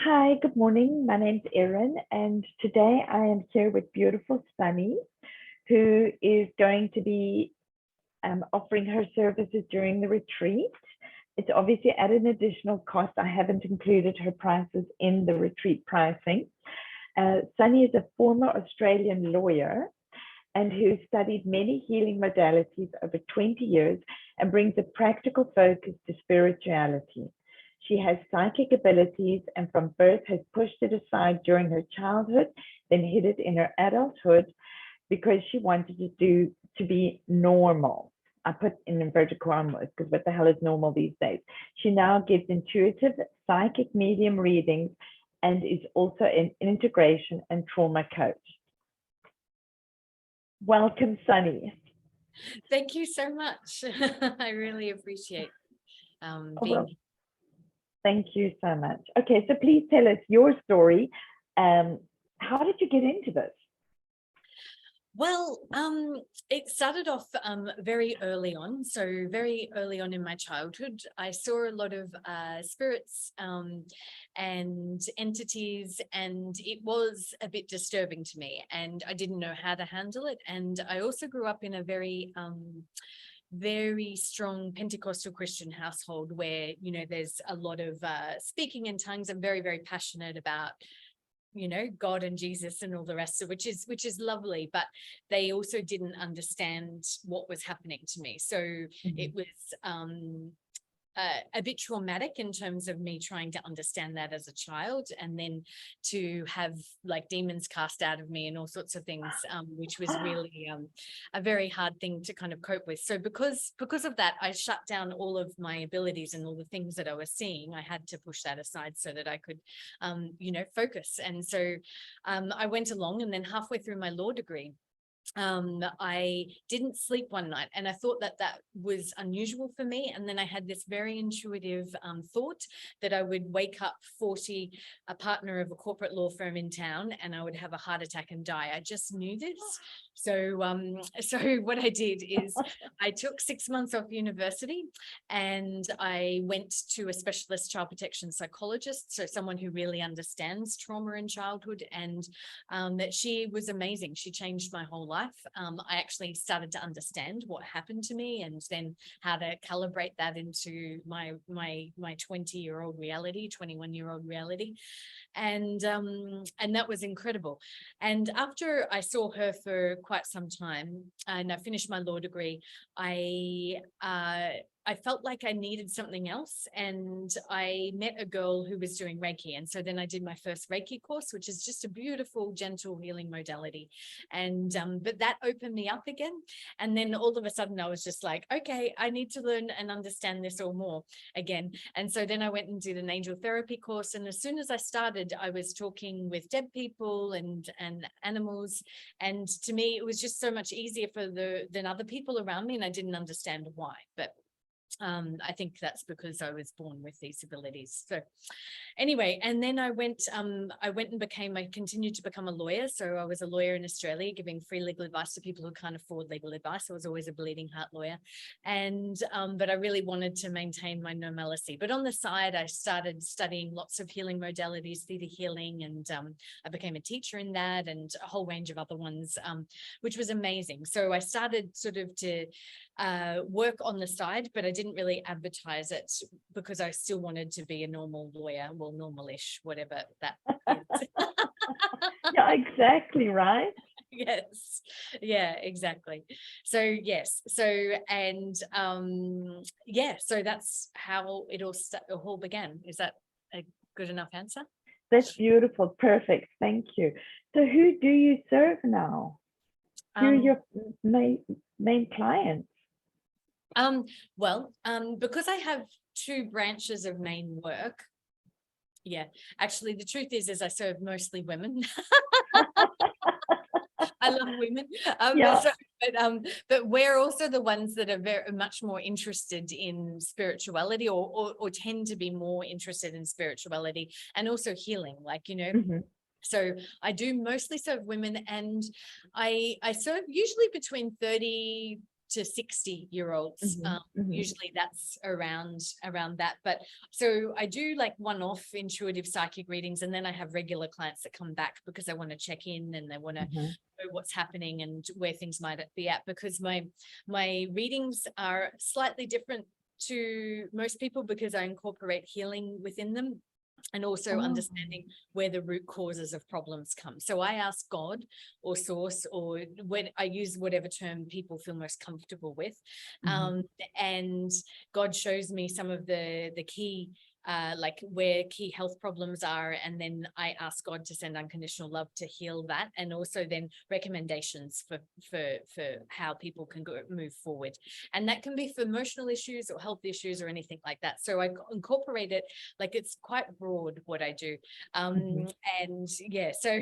Hi, good morning. My name's Erin, and today I am here with beautiful Sunny, who is going to be offering her services during the retreat. It's obviously at an additional cost. I haven't included her prices in the retreat pricing. Sunny is a former Australian lawyer and who studied many healing modalities over 20 years and brings a practical focus to spirituality. She has psychic abilities and from birth has pushed it aside during her childhood, then hid it in her adulthood because she wanted to be normal. I put in inverted commas because what the hell is normal these days? She now gives intuitive psychic medium readings and is also an integration and trauma coach. Welcome, Sunny. Thank you so much. I really appreciate Well, being. thank you so much. Okay, so please tell us your story. How did you get into this? Well, it started off very early on. So very early on in my childhood, I saw a lot of spirits and entities, and it was a bit disturbing to me, and I didn't know how to handle it. And I also grew up in a very strong Pentecostal Christian household where, there's a lot of speaking in tongues. I'm very, very passionate about, God and Jesus and all the rest of which is lovely, but they also didn't understand what was happening to me. So it was a bit traumatic in terms of me trying to understand that as a child, and then to have like demons cast out of me and all sorts of things, which was really a very hard thing to kind of cope with. So because of that, I shut down all of my abilities and all the things that I was seeing. I had to push that aside so that I could, focus. And so I went along, and then halfway through my law degree, I didn't sleep one night, and I thought that was unusual for me. And then I had this very intuitive thought that I would wake up 40, a partner of a corporate law firm in town, and I would have a heart attack and die. I just knew this. So what I did is I took 6 months off university, and I went to a specialist child protection psychologist, so someone who really understands trauma in childhood, and that she was amazing. She changed my whole life. I actually started to understand what happened to me, and then how to calibrate that into my 20-year-old reality, 21-year-old reality. And that was incredible. And after I saw her for quite some time, and I finished my law degree, I felt like I needed something else, and I met a girl who was doing Reiki. And so then I did my first Reiki course, which is just a beautiful, gentle healing modality. And but that opened me up again. And then all of a sudden I was just like, okay, I need to learn and understand this all more again. And so then I went and did an angel therapy course. And as soon as I started, I was talking with dead people and animals. And to me, it was just so much easier than other people around me. And I didn't understand why. But I think that's because I was born with these abilities. So anyway, and then I went and I continued to become a lawyer. So I was a lawyer in Australia, giving free legal advice to people who can't afford legal advice. I was always a bleeding heart lawyer. And but I really wanted to maintain my normalcy. But on the side, I started studying lots of healing modalities, theta healing, and I became a teacher in that, and a whole range of other ones, which was amazing. So I started sort of to work on the side, but I didn't really advertise it because I still wanted to be a normal lawyer, well, normal-ish, whatever that is. Yeah, exactly, right? Yes, yeah, exactly. So yes, so and so that's how it all began. Is that a good enough answer? That's beautiful. Perfect. Thank you. So who do you serve now? Who are your main clients? Well, because I have two branches of main work. Yeah, actually, the truth is I serve mostly women. I love women. Yeah. But we're also the ones that are very much more interested in spirituality, or tend to be more interested in spirituality, and also healing, Mm-hmm. So I do mostly serve women, and I serve usually between 30 to 60-year-olds. Mm-hmm. Usually that's around that. But so I do like one-off intuitive psychic readings, and then I have regular clients that come back because they want to check in and they want to know what's happening and where things might be at, because my readings are slightly different to most people because I incorporate healing within them, and also understanding where the root causes of problems come. So I ask God or source, or when I use whatever term people feel most comfortable with, and God shows me some of the key like where key health problems are, and then I ask God to send unconditional love to heal that, and also then recommendations for how people can move forward. And that can be for emotional issues or health issues or anything like that. So I incorporate it, like it's quite broad what I do. And yeah, so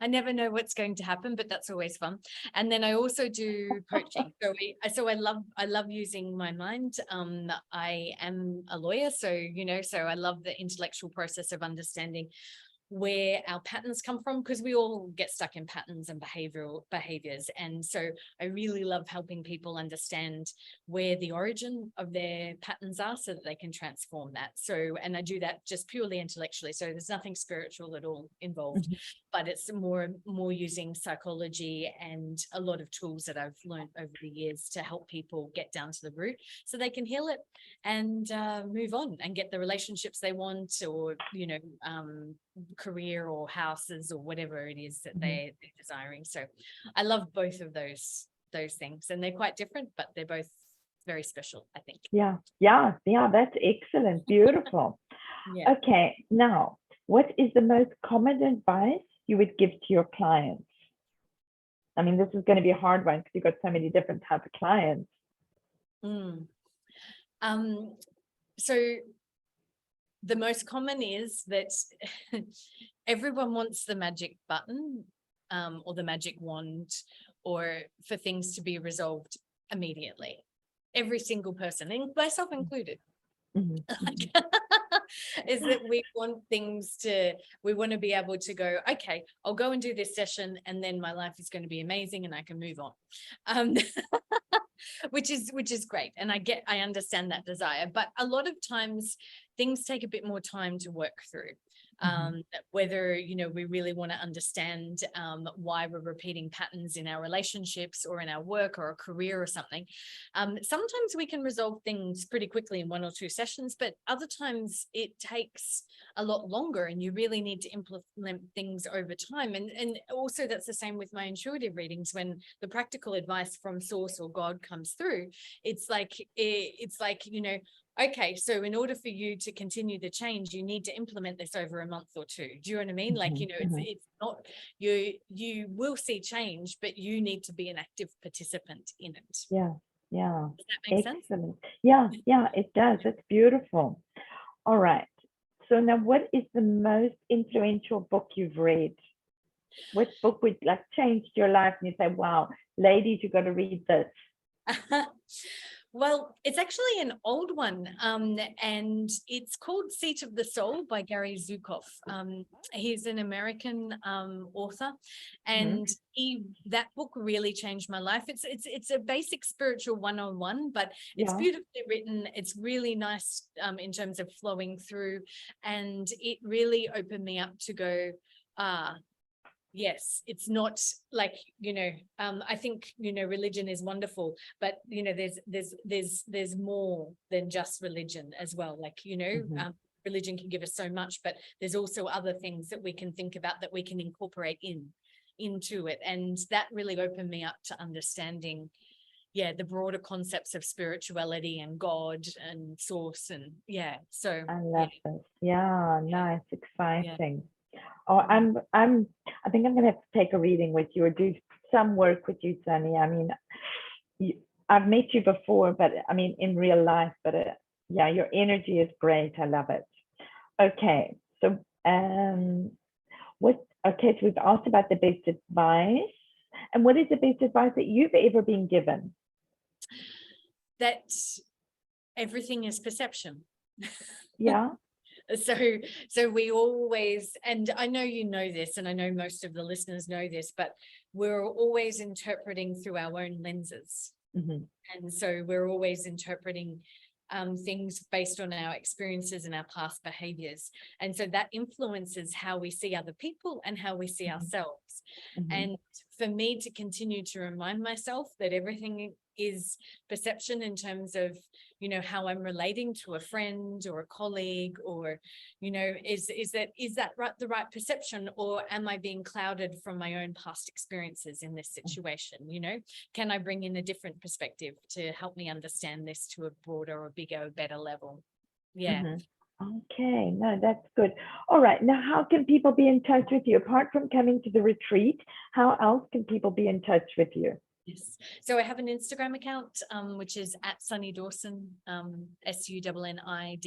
I never know what's going to happen, but that's always fun. And then I also do coaching. So I love using my mind. I am a lawyer, so so I love the intellectual process of understanding where our patterns come from, because we all get stuck in patterns and behaviors. And so I really love helping people understand where the origin of their patterns are so that they can transform that. So, and I do that just purely intellectually. So there's nothing spiritual at all involved, but it's more using psychology and a lot of tools that I've learned over the years to help people get down to the root so they can heal it and move on and get the relationships they want, or, career or houses or whatever it is that they're desiring. So I love both of those things, and they're quite different, but they're both very special, I think. Yeah, that's excellent. Beautiful. Okay, now what is the most common advice you would give to your clients? I mean, this is going to be a hard one because you've got so many different types of clients. So the most common is that everyone wants the magic button, or the magic wand, or for things to be resolved immediately. Every single person, and myself included, is that we want to be able to go, okay, I'll go and do this session, and then my life is going to be amazing and I can move on. Which is great. And I understand that desire, but a lot of times things take a bit more time to work through. Whether, we really want to understand why we're repeating patterns in our relationships or in our work or a career or something. Sometimes we can resolve things pretty quickly in 1 or 2 sessions, but other times it takes a lot longer, and you really need to implement things over time. And also that's the same with my intuitive readings. When the practical advice from source or God comes through, it's like, okay, so in order for you to continue the change, you need to implement this over a month or 2. Do you know what I mean? Like, it's not, you will see change, but you need to be an active participant in it. Yeah. Does that make sense? Yeah, it does. It's beautiful. All right. So now, what is the most influential book you've read? What book would changed your life and you say, wow, ladies, you got to read this? Well, it's actually an old one, and it's called Seat of the Soul by Gary Zukav. He's an American author, and that book really changed my life. It's a basic spiritual 101, but it's beautifully written. It's really nice in terms of flowing through, and it really opened me up to go, yes, it's not like, I think, religion is wonderful, but, there's more than just religion as well. Like, religion can give us so much, but there's also other things that we can think about that we can incorporate into it. And that really opened me up to understanding, the broader concepts of spirituality and God and source. And so I love this. Nice, exciting. Oh, I think I'm gonna have to take a reading with you or do some work with you, Sunni. I mean, I've met you before, but I mean in real life. But your energy is great. I love it. Okay, so so we've asked about the best advice, and what is the best advice that you've ever been given? That everything is perception. Yeah. So we always, and I know you know this, and I know most of the listeners know this, but we're always interpreting through our own lenses. Mhm. And so we're always interpreting things based on our experiences and our past behaviors. And so that influences how we see other people and how we see ourselves. Mhm. And for me to continue to remind myself that everything is perception in terms of, you know, how I'm relating to a friend or a colleague, or, you know, is that right, the right perception, or am I being clouded from my own past experiences in this situation? You know, can I bring in a different perspective to help me understand this to a broader or bigger, better level? Yeah. Mhm. Okay, no, that's good. All right, now how can people be in touch with you? Apart from coming to the retreat, how else can people be in touch with you? Yes. So I have an Instagram account, which is at Sunny Dawson, SUNNIDAWSON. I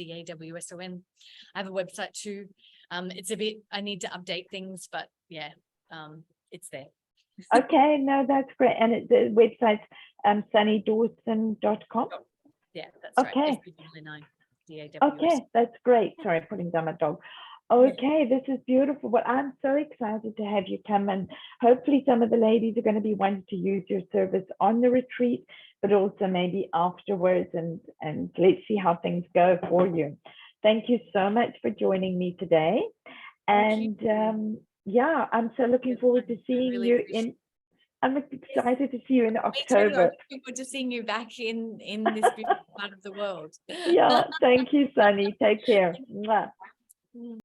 have a website too. It's a bit, I need to update things, but yeah, it's there. Okay, no, that's great. And the website's sunnydawson.com. Yeah, that's right. Okay. SUNNIDAWSON. Okay, that's great. Sorry, putting down my dog. Okay, this is beautiful. Well, I'm so excited to have you come, and hopefully some of the ladies are going to be wanting to use your service on the retreat, but also maybe afterwards, and let's see how things go for you. Thank you so much for joining me today. And yeah, I'm so looking forward to seeing you in, I'm excited to see you in Me too. I'm October. looking forward to seeing you back in this beautiful part of the world. Yeah, thank you, Sunny. Take care. Mwah.